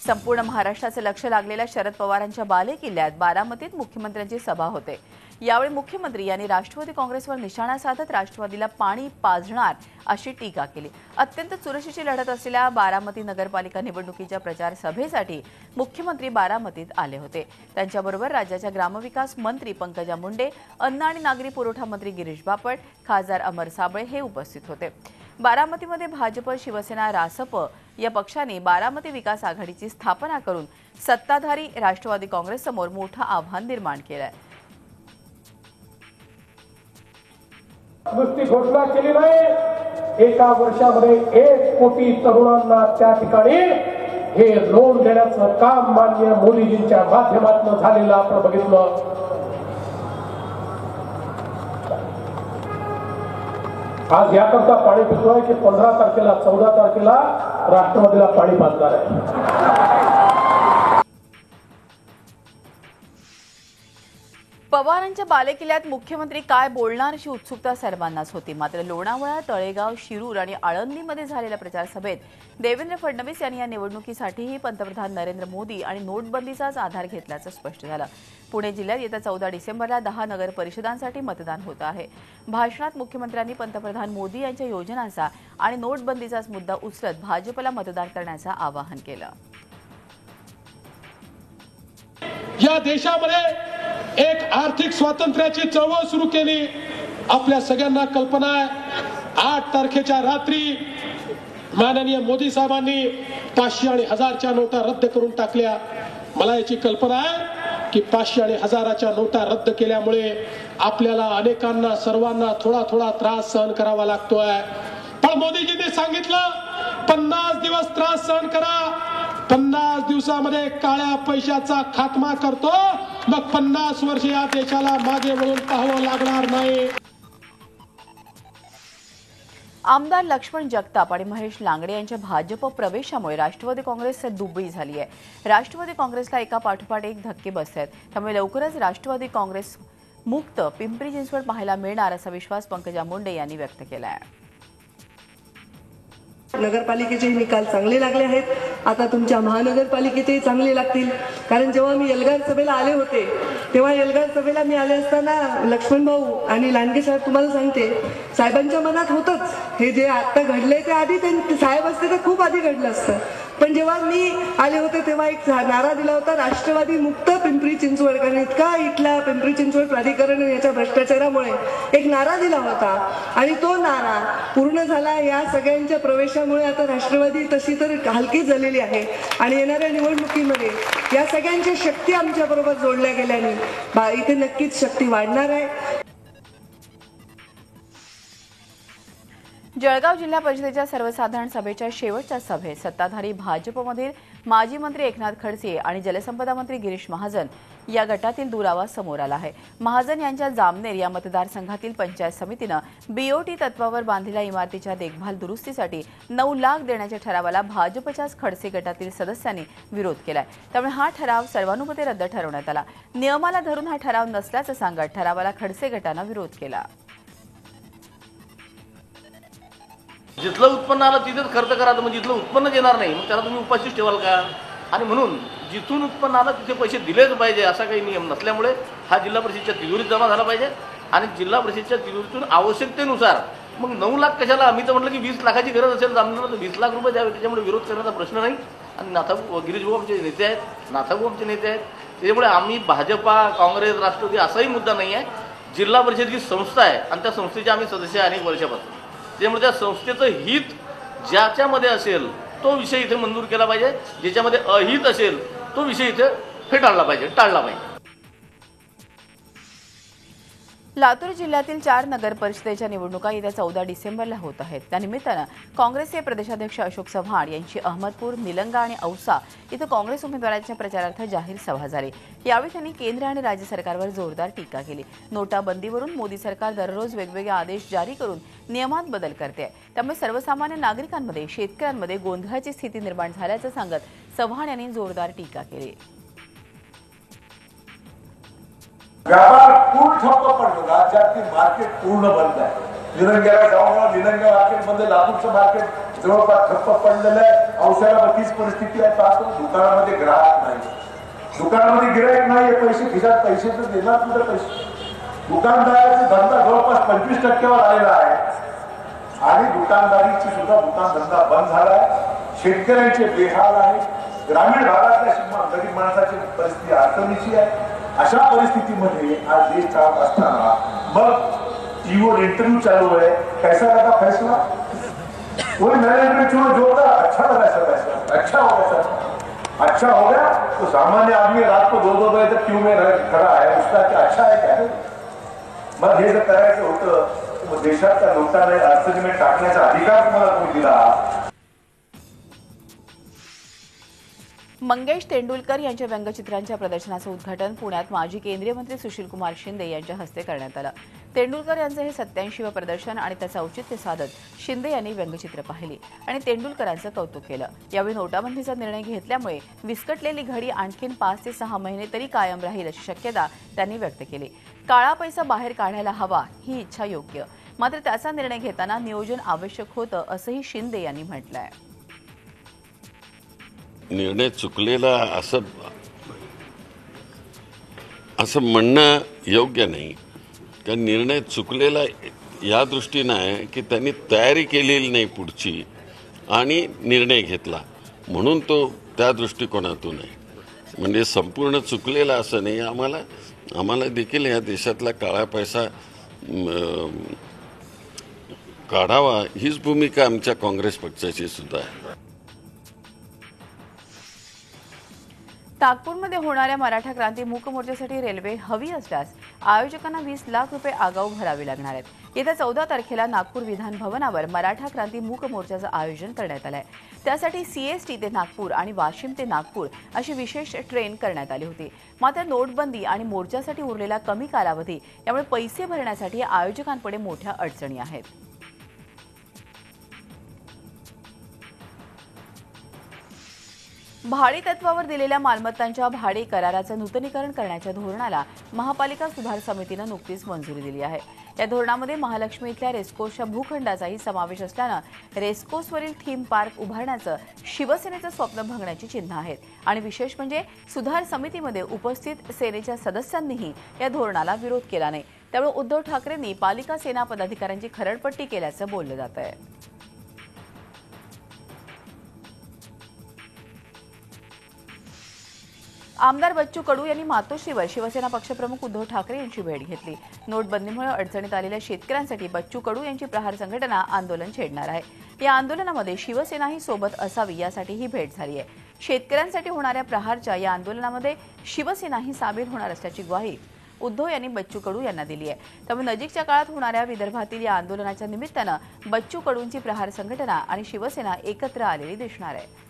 संपूर्ण महाराष्ट्राचे लक्ष लागलेल्या शरद पवारांच्या बालेकिल्ल्यात बारामतीत मुख्यमंत्र्यांची सभा होते। यावेळी मुख्यमंत्री यांनी राष्ट्रवादी काँग्रेसवर निशाणा साधत राष्ट्रवादीला पाणी पाजणार अशी टीका केली। अत्यंत चुरशीची लढत असलेल्या बारामती नगरपालिका निवडणुकीच्या प्रचार सभेसाठी मुख्यमंत्री बारामतीत आले होते। त्यांच्याबरोबर राज्याच्या ग्रामविकास मंत्री पंकजा मुंडे, अन्न आणि नागरी पुरवठा मंत्री गिरीश बापट, खासदार अमर साबळे हे उपस्थित होते। बारामतीमध्ये भाजप, शिवसेना, रासप या पक्षांनी बारामती विकास आघाडीची स्थापना करून सत्ताधारी राष्ट्रवादी काँग्रेससमोर मोठं आव्हान निर्माण केलं आहे। नुसती घोषणा केली नाही, एका वर्षामध्ये 1 कोटी तरुणांना त्या ठिकाणी हे लोन देण्याचं काम माननीय मोदीजींच्या माध्यमातून झालेलं आपण बघितलं। आज याकरता पाणी पितोय की 15 तारखेला 14 तारखेला राष्ट्रवादीला पाणी पाजणार आहे। पवारांच्या बालेकिल्ल्यात मुख्यमंत्री काय बोलणार अशी उत्सुकता सर्वांनाच होती। मात्र लोणावळा, तळेगाव, शिरूर आणि आळंदीमध्ये झालेल्या प्रचार सभेत देवेंद्र फडणवीस यांनी या निवडणुकीसाठीही पंतप्रधान नरेंद्र मोदी आणि नोटबंदीचाच आधार घेतल्याचं स्पष्ट झालं। पुणे जिल्ह्यात येत्या 14 डिसेंबरला 10 नगर परिषदांसाठी मतदान होत आहे। भाषणात मुख्यमंत्र्यांनी पंतप्रधान मोदी यांच्या योजनांचा आणि नोटबंदीचाच मुद्दा उचलत भाजपला मतदान करण्याचं आवाहन केलं। या देशामध्ये एक आर्थिक स्वातंत्र्याची चळवळ सुरू केली। आपल्या सगळ्यांना कल्पना आहे, 8 तारखेच्या रात्री माननीय मोदी साहेबांनी 500 आणि 1000च्या नोटा रद्द करून टाकल्या। मला याची कल्पना आहे की 500 आणि 1000च्या नोटा रद्द केल्यामुळे आपल्याला अनेकांना सर्वांना थोडा थोडा त्रास सहन करावा लागतोय। पण मोदीजींनी सांगितलं 50 दिवस त्रास सहन करा, 50 दिवसामध्ये काळ्या पैशाचा खात्मा करतो, मग 50 वर्ष या देशाला मागे वळून पाहावं लागणार नाही। आमदार लक्ष्मण जगताप आणि महेश लांगडे यांच्या भाजप प्रवेशामुळे राष्ट्रवादी काँग्रेस दुबळी झाली आहे। राष्ट्रवादी काँग्रेसला एका पाठोपाठ एक धक्के बसत आहेत, त्यामुळे लवकरच राष्ट्रवादी काँग्रेस मुक्त पिंपरी चिंचवड पाहायला मिळणार असा विश्वास पंकजा मुंडे यांनी व्यक्त केला आहे। नगरपालिकेचे निकाल चांगले लागले आहेत, आता तुमच्या महानगरपालिकेचे चांगले लागतील। कारण जेव्हा मी एल्गार सभेला आले होते तेव्हा एल्गार सभेला मी आले असताना लक्ष्मण भाऊ आणि लांडगे साहेब, तुम्हाला सांगते, साहेबांच्या मनात होतच हे जे आता घडले ते आधी साहेब असते तर खूप आधी घडलं असतं। पण जेव्हा मी आले होते तेव्हा एक नारा दिला होता, राष्ट्रवादी मुक्त पिंपरी चिंचवड। कारण इतका इथला पिंपरी चिंचवड प्राधिकरण याच्या भ्रष्टाचारामुळे एक नारा दिला होता आणि तो नारा पूर्ण झाला। या सगळ्यांच्या प्रवेशामुळे आता राष्ट्रवादी तशी तर हलकी झालेली आहे आणि येणाऱ्या निवडणुकीमध्ये या सगळ्यांच्या शक्ती आमच्या बरोबर जोडल्या गेल्याने इथे नक्कीच शक्ती वाढणार आहे। जळगाव जिल्हा परिषदेच्या सर्वसाधारण सभेच्या शेवटच्या सभेत सत्ताधारी भाजपमधील माजी मंत्री एकनाथ खडसे आणि जलसंपदा मंत्री गिरीश महाजन या गटातील दुरावा समोर आला आहे। महाजन यांच्या जामनेर या मतदारसंघातील पंचायत समितीनं बीओटी तत्वावर बांधलेल्या इमारतीच्या देखभाल दुरुस्तीसाठी 9 लाख देण्याच्या ठरावाला भाजपच्याच खडसे गटातील सदस्यांनी विरोध केलाय। त्यामुळे हा ठराव सर्वानुमते रद्द ठरवण्यात आला। नियमाला धरून हा ठराव नसल्याचं सांगत ठरावाला खडसे गटानं विरोध केला। जिथलं उत्पन्न आलं तिथेच खर्च करा, मग जिथलं उत्पन्न येणार नाही मग त्याला तुम्ही उपाशीच ठेवाल का? आणि म्हणून जिथून उत्पन्न आलं तिथे पैसे दिलेच पाहिजे असा काही नियम नसल्यामुळे हा जिल्हा परिषदेच्या तिजोरीत जमा झाला पाहिजे आणि जिल्हा परिषदेच्या तिजोरीतून आवश्यकतेनुसार मग 9 लाख कशाला? आम्ही तर म्हटलं की 20 लाखाची गरज असेल जामनेरला तर 20 लाख रुपये द्यावे, त्याच्यामुळे विरोध करण्याचा प्रश्न नाही। आणि नाथाभाऊ गिरीश भाऊ आमचे नेते आहेत, नाथाभाऊ आमचे नेते आहेत, त्याच्यामुळे आम्ही भाजपा, काँग्रेस, राष्ट्रवादी असाही मुद्दा नाही आहे। जिल्हा परिषद ही संस्था आहे आणि त्या संस्थेचे आम्ही सदस्य आहे अनेक वर्षापासून, त्यामुळे त्या संस्थेचं हित ज्याच्यामध्ये असेल तो विषय इथे मंजूर केला पाहिजे, ज्याच्यामध्ये अहित असेल तो विषय इथे फेटाळला पाहिजे, टाळला पाहिजे। लातूर जिल्ह्यातील 4 नगर परिषदेच्या निवडणुका येत्या 14 डिसेंबरला होत आहेत। त्यानिमित्तानं काँग्रेसचे प्रदेशाध्यक्ष अशोक चव्हाण यांची अहमदपूर, निलंगा आणि औसा इथं काँग्रेस उमेदवारांच्या प्रचारार्थ जाहीर सभा झाली। यावेळी त्यांनी केंद्र आणि राज्य सरकारवर जोरदार टीका केली। नोटाबंदीवरून मोदी सरकार दररोज वेगवेगळे आदेश जारी करून नियमात बदल करते आहे, त्यामुळे सर्वसामान्य नागरिकांमध्ये, शेतकऱ्यांमध्ये गोंधळाची स्थिती निर्माण झाल्याचं सांगत चव्हाण यांनी जोरदार टीका केली। व्यापार पूर्ण ठप्प पडलं, राज्यातील मार्केट पूर्ण बंद आहे। निलंग्याला जाऊन निलंगा मार्केट मध्ये लातूरचं मार्केट जवळपास ठप्प पडलेलं आहे। औषधाला तीच परिस्थिती आहे. आता दुकानामध्ये ग्राहक नाही, दुकानामध्ये गिरायक नाही, पैसे खिशात पैसे तर देणार कुठे पैसे. दुकानदाराचा धंदा जवळपास 25% आलेला आहे आणि दुकानदारीची सुद्धा दुकान धंदा बंद झालाय. शेतकऱ्यांचे बेहाल आहे. ग्रामीण भागातल्या गरीब माणसाची परिस्थिती अडचणीची आहे. अशा परिस्थितीमध्ये आज देश चालत असताना मग टीव्हीवर इंटरव्यू चालू है, कैसा लगा फैसला. कोई मैनेजमेंट चुनो जोड़ता, अच्छा लगा सर फैसला, अच्छा हो गया सर, अच्छा हो गया. तो सामान्य आदमी रात को 2-2 बजे तक क्यू में खड़ा है, उसका क्या अच्छा है क्या. मग हे जर करायचं होतं तर देशाच्या लोकांना अडचणीमध्ये टाकण्याचा अधिकार तुम्हाला कोणी दिला. मंगेश तेंडुलकर यांच्या व्यंगचित्रांच्या प्रदर्शनाचं उद्घाटन पुण्यात माजी केंद्रीय मंत्री सुशीलकुमार शिंदे यांच्या हस्ते करण्यात आलं. तेंडुलकर यांचं हे 87वे प्रदर्शन आणि त्याचं औचित्य साधत शिंदे यांनी व्यंगचित्र पाहिली आणि तेंडुलकरांचं कौतुक केलं. यावेळी नोटाबंदीचा निर्णय घेतल्यामुळे विस्कटलेली घडी आणखीन 5 ते 6 महिने तरी कायम राहील अशी शक्यता त्यांनी व्यक्त केली. काळा पैसा बाहेर काढायला हवा ही इच्छा योग्य, मात्र त्याचा निर्णय घेताना नियोजन आवश्यक होतं असंही शिंदे यांनी म्हटलंय. निर्णय चुकलेला असं म्हणणं योग्य नाही. कारण निर्णय चुकलेला या दृष्टीनं आहे की त्यांनी तयारी केलेली नाही पुढची आणि निर्णय घेतला म्हणून तो त्या दृष्टिकोनातून आहे. म्हणजे संपूर्ण चुकलेला असं नाही. आम्हाला देखील या देशातला काळा पैसा काढावा हीच भूमिका आमच्या काँग्रेस पक्षाची सुद्धा आहे. नागपूरमध्ये होणाऱ्या मराठा क्रांती मूक मोर्चासाठी रेल्वे हवी असल्यास आयोजकांना 20 लाख रुपये आगाऊ भरावे लागणार आहेत. येत्या 14 तारखेला नागपूर विधान भवनावर मराठा क्रांती मूक मोर्चाचं आयोजन करण्यात आलं आहे. त्यासाठी CST ते नागपूर आणि वाशिम ते नागपूर अशी विशेष ट्रेन करण्यात आली होती. मात्र नोटबंदी आणि मोर्चासाठी उरलेला कमी कालावधी यामुळे पैसे भरण्यासाठी आयोजकांपुढे मोठ्या अडचणी आहेत. भाडे तत्वावर दिलेल्या मालमत्तांच्या भाडे कराराचं नूतनीकरण करण्याच्या धोरणाला महापालिका सुधार समितीनं नुकतीच मंजुरी दिली आहे. या धोरणामध्ये महालक्ष्मी इथल्या रेस्कोसच्या भूखंडाचाही समावेश असल्यानं रेस्कोसवरील थीम पार्क उभारण्याचं शिवसेनेचं स्वप्न भंगण्याची चिन्ह आहेत. आणि विशेष म्हणजे सुधार समितीमध्ये उपस्थित सेनेच्या सदस्यांनीही या धोरणाला विरोध केला नाही. त्यामुळे उद्धव ठाकरेंनी पालिका सेना पदाधिकाऱ्यांची खरडपट्टी केल्याचं बोललं जात आहे. आमदार बच्चू कडू यांनी मातोश्रीवर शिवसेना पक्षप्रमुख उद्धव ठाकरे यांची भेट घेतली. नोटबंदीमुळे अडचणीत आलेल्या शेतकऱ्यांसाठी बच्चू कडू यांची प्रहार संघटना आंदोलन छेडणार आहे. या आंदोलनामध्ये शिवसेनाही सोबत असावी यासाठी ही भेट झाली आहे. शेतकऱ्यांसाठी होणाऱ्या प्रहारच्या या आंदोलनामध्ये शिवसेनाही सामील होणार असल्याची ग्वाही उद्धव यांनी बच्चू कडू यांना दिली आहे. त्यामुळे नजीकच्या काळात होणाऱ्या विदर्भातील या आंदोलनाच्या निमित्तानं बच्चू कडूंची प्रहार संघटना आणि शिवसेना एकत्र आलेली दिसणार आहे.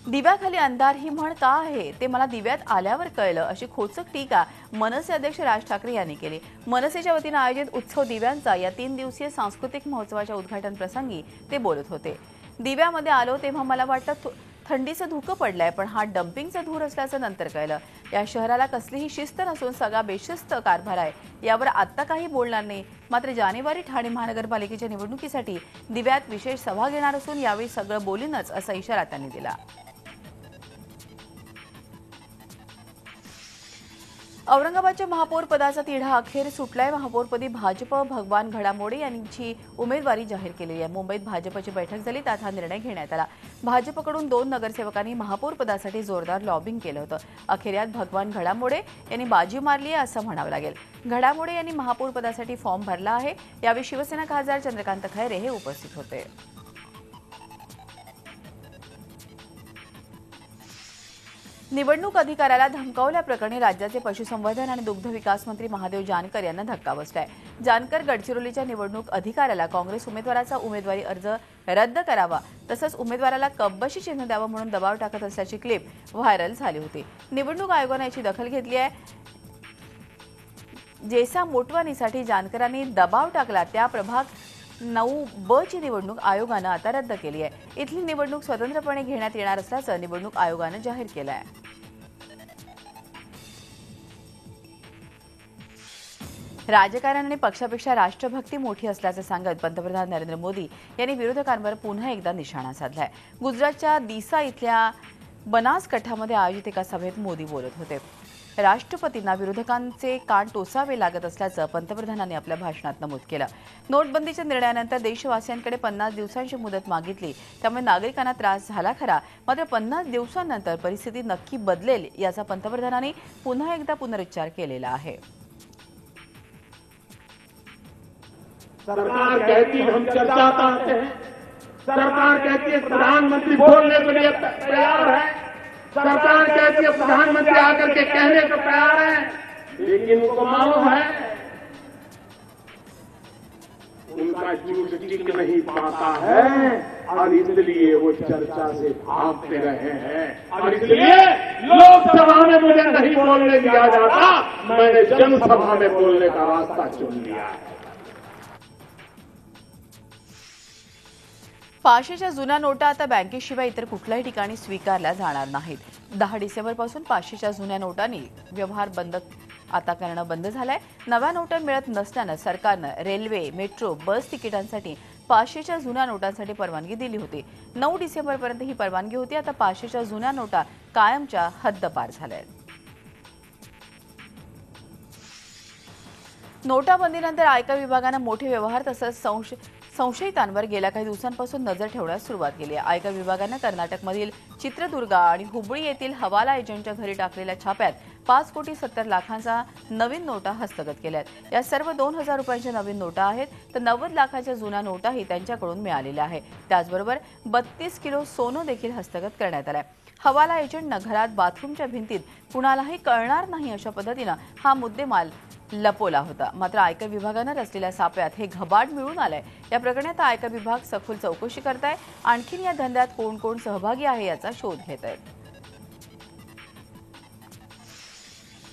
दिव्याखाली अंधार ही म्हण का आहे ते मला दिव्यात आल्यावर कळलं अशी खोचक टीका मनसे अध्यक्ष राज ठाकरे यांनी केली. मनसेच्या वतीनं आयोजित उत्सव दिव्यांचा या 3 दिवसीय सांस्कृतिक महोत्सवाच्या उद्घाटन प्रसंगी ते बोलत होते. दिव्यामध्ये आलो तेव्हा मला वाटलं थंडीचं धुकं पडलंय, पण हा डम्पिंगचा धूर असल्याचं नंतर कळलं. या शहराला कसलीही शिस्त नसून सगळा बेशिस्त कारभार आहे. यावर आत्ता काही बोलणार नाही. मात्र जानेवारी ठाणे महानगरपालिकेच्या निवडणुकीसाठी दिव्यात विशेष सभा घेणार असून यावेळी सगळं बोलीनच असा इशारा त्यांनी दिला. औरंगाबादच्या महापौर पदाचा तिढा अखेर सुटलाय. महापौरपदी भाजप भगवान घडामोडे यांची उमेदवारी जाहीर केलेली आहे. मुंबईत भाजपची बैठक झाली, त्यात हा निर्णय घेण्यात आला. भाजपकडून 2 नगरसेवकांनी महापौर पदासाठी जोरदार लॉबिंग केलं होतं. अखेर यात भगवान घडामोडे यांनी बाजी मारली आहे असं म्हणावं लागेल. घडामोडे यांनी महापौर पदासाठी फॉर्म भरला आहे. यावेळी शिवसेना खासदार चंद्रकांत खैरे हे उपस्थित होते. निवडणूक अधिकाऱ्याला धमकावल्याप्रकरणी राज्याचे पशुसंवर्धन आणि दुग्ध विकास मंत्री महादेव जानकर यांना धक्का बसलाय. जानकर गडचिरोलीच्या निवडणूक अधिकाऱ्याला काँग्रेस उमेदवाराचा उमेदवारी अर्ज रद्द करावा तसंच उमेदवाराला कब्बशी चिन्ह द्यावं म्हणून दबाव टाकत असल्याची क्लिप व्हायरल झाली होती. निवडणूक आयोगाने याची दखल घेतली आहे. जेसा मोटवानीसाठी जानकरांनी दबाव टाकला त्या प्रभाग 9B ची निवडणूक आयोगानं आता रद्द केली आहे. इथली निवडणूक स्वतंत्रपणे घेण्यात येणार असल्याचं निवडणूक आयोगानं जाहीर केलं आहे. राजकारण आणि पक्षापेक्षा राष्ट्रभक्ती मोठी असल्याचं सांगत पंतप्रधान नरेंद्र मोदी यांनी विरोधकांवर पुन्हा एकदा निशाणा साधलाय. गुजरातच्या दिसा इथल्या बनासकठामध्ये आयोजित एका सभेत मोदी बोलत होते. राष्ट्रपतींना विरोधकांचे कान टोचावे लागत असल्याचं पंतप्रधानांनी आपल्या भाषणात नमूद केलं. नोटबंदीच्या निर्णयानंतर देशवासियांकडे 50 दिवसांची मुदत मागितली, त्यामुळे नागरिकांना त्रास झाला खरा, मात्र 50 दिवसांनंतर परिस्थिती नक्की बदलेल याचा पंतप्रधानांनी पुन्हा एकदा पुनरुच्चार केलेला आहे. सरकार कहती है हम चर्चा चाहते हैं, सरकार कहती है प्रधानमंत्री बोलने के लिए तैयार है, सरकार कहती है प्रधानमंत्री आकर के कहने को तैयार है, लेकिन उनको मालूम है उनका झूठ टिक नहीं पाता है और इसलिए वो चर्चा से भागते रहे हैं. और इसलिए लोकसभा में मुझे नहीं बोलने दिया जाता, मैंने जनसभा में बोलने का रास्ता चुन लिया है. 500च्या जुन्या नोटा आता बँकेशिवाय इतर कुठल्याही ठिकाणी स्वीकारल्या जाणार नाहीत. 10 डिसेंबरपासून 500च्या जुन्या नोटांनी व्यवहार आता करणं बंद झालंय. नव्या नोटा मिळत नसल्यानं सरकारनं रेल्वे, मेट्रो, बस तिकिटांसाठी 500च्या जुन्या नोटांसाठी परवानगी दिली होती. 9 डिसेंबरपर्यंत ही परवानगी होती. आता 500च्या जुन्या नोटा कायमच्या हद्दपार झाल्या आहेत. नोटाबंदीनंतर आयकर विभागानं मोठे व्यवहार तसंच संशयितांवर गेल्या काही दिवसांपासून नजर ठेवण्यास सुरुवात केली आहे. आयकर विभागानं कर्नाटकमधील चित्रदुर्ग आणि हुबळी येथील हवाला एजंटच्या घरी टाकलेल्या छाप्यात 5,70,00,000च्या नवीन नोटा हस्तगत केल्या आहेत. या सर्व 2,000 रुपयांच्या नवीन नोटा आहेत, तर 90 लाखाच्या जुन्या नोटाही त्यांच्याकडून मिळालेल्या आहेत. त्याचबरोबर 32 किलो सोनं देखील हस्तगत करण्यात आलंय. हवाला एजंटनं घरात बाथरूमच्या भिंतीत कुणालाही कळणार नाही अशा पद्धतीनं हा मुद्देमाल लपवला होता. मात्र आयकर विभागानं रचलेल्या सापळ्यात हे घबाड मिळून आलंय. या प्रकरणात आयकर विभाग सखोल चौकशी करताय. आणखीन या धंद्यात कोण कोण सहभागी आहे याचा शोध घेत आहेत.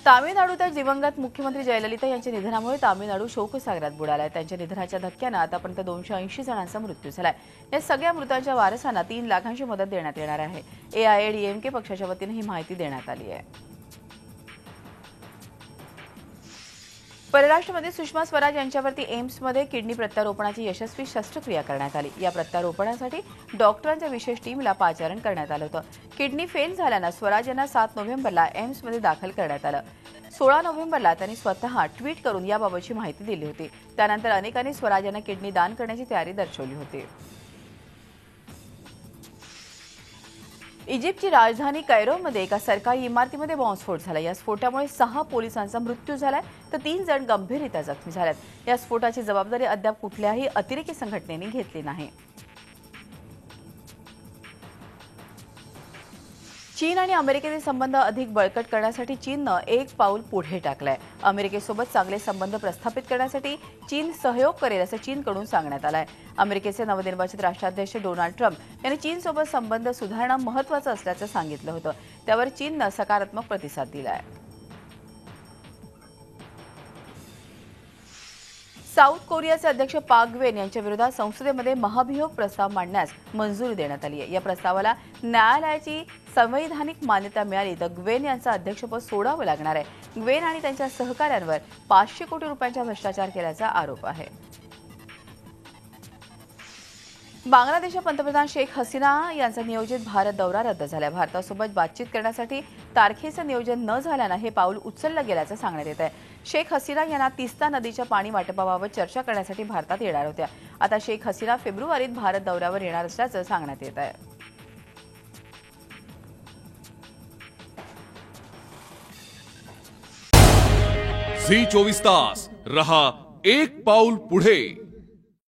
तामिळनाडूत दिवंगत मुख्यमंत्री जयललिता यांच्या निधनामुळे तामिळनाडू शोकसागरात बुडालाय. त्यांच्या निधनाच्या धक्क्यानं आतापर्यंत 280 जणांचा मृत्यू झालाय. या सगळ्या मृतांच्या वारसांना 3 लाखांची मदत देण्यात येणार आहे. AIADMK पक्षाच्या वतीनं ही माहिती देण्यात आली आहे. परराष्ट्र मंत्री सुषमा स्वराज यांच्यावरती एम्समध्ये किडनी प्रत्यारोपणाची यशस्वी शस्त्रक्रिया करण्यात आली. या प्रत्यारोपणासाठी डॉक्टरांच्या विशेष टीमला पाचारण करण्यात आलं होतं. किडनी फेल झाल्यानं स्वराज यांना 7 नोव्हेंबरला एम्समध्ये दाखल करण्यात आलं. 16 नोव्हेंबरला त्यांनी स्वतः ट्विट करून याबाबतची माहिती दिली होती. त्यानंतर अनेकांनी स्वराज यांना किडनी दान करण्याची तयारी दर्शवली होती. इजिप्तची राजधानी कैरोमध्ये एका सरकारी इमारतीमध्ये बॉम्बस्फोट झाला. या स्फोटामुळे 6 पोलिसांचा मृत्यू झालाय, तर 3 जण गंभीररित्या जखमी झालेत. या स्फोटाची जबाबदारी अद्याप कुठल्याही अतिरेकी संघटनेने घेतली नाही. चीन आणि अमेरिकेचे संबंध अधिक बळकट करण्यासाठी चीननं एक पाऊल पुढे टाकलंय. अमेरिकेसोबत चांगले संबंध प्रस्थापित करण्यासाठी चीन सहयोग करेल असं चीनकडून सांगण्यात आलंय. अमेरिकेचे नवनिर्वाचित राष्ट्राध्यक्ष डोनाल्ड ट्रम्प यांनी चीनसोबत संबंध सुधारणं महत्त्वाचं असल्याचं सांगितलं होतं. त्यावर चीननं सकारात्मक प्रतिसाद दिलाय. साऊथ कोरियाचे अध्यक्ष पाक ग्वेन यांच्या विरोधात संसदेमध्ये महाभियोग प्रस्ताव मांडण्यास मंजुरी देण्यात आली आहे. या प्रस्तावाला न्यायालयाची संवैधानिक मान्यता मिळाली तर ग्वेन यांचं अध्यक्षपद सोडावं लागणार आहे. ग्वेन आणि त्यांच्या सहकाऱ्यांवर 500 कोटी रुपयांचा भ्रष्टाचार केल्याचा आरोप आहे. बांगलादेशच्या पंतप्रधान शेख हसीना यांचा नियोजित भारत दौरा रद्द झाला. भारतासोबत बातचीत करण्यासाठी तारखेचं नियोजन न झाल्यानं हे पाऊल उचललं गेल्याचं सांगण्यात येत आहे. शेख हसीना यांना तिस्ता नदीच्या पाणी वाटपाबाबत चर्चा करण्यासाठी भारतात येणार होत्या. आता शेख हसीना फेब्रुवारीत भारत दौऱ्यावर येणार असल्याचं सांगण्यात येत आहे. झी 24 तास रहा एक पाऊल पुढे.